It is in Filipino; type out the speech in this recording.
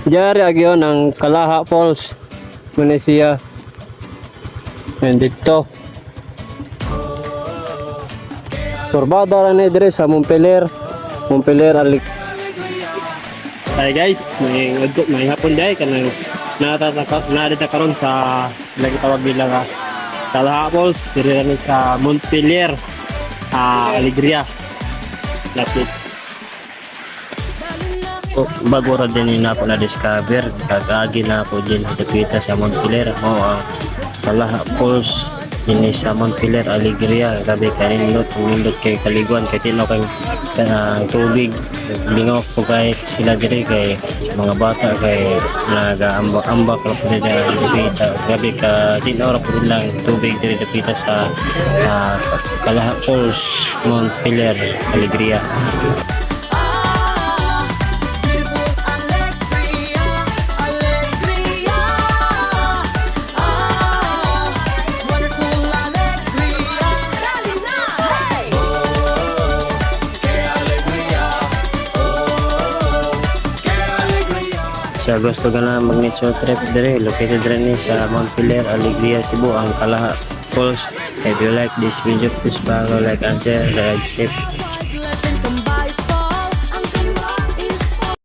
Diyan agyon ang Kalaha Falls, Malaysia. And dito. Turbada lang na dire sa Montpelier. Montpelier alik. Hi guys, may hapon day kanang narita karon sa lagi tawag nila nga Kalaha Falls, dire ni sa Montpelier, Alegria. That's it. Bago ra din na po na discover kagagi na po din dapita sa Montpelier mo ang Kalaha Falls ini sa Montpelier, Alegria. Grabe kanindot kay kaliguan kay tinaw kay tubig lingaw po kahit sila diri kay mga bata kay nagaambak-ambak lang po nila dapita. Grabe ka tinaw ra po lang tubig diri dapita sa Kalaha Falls, Montpelier, Alegria. Sa gusto ka na mag-nature trip dire, located rin ni sa Montpelier, Alegria, Cebu, ang Kalaha Falls. If you like this video, please follow, like, and share. Ride safe.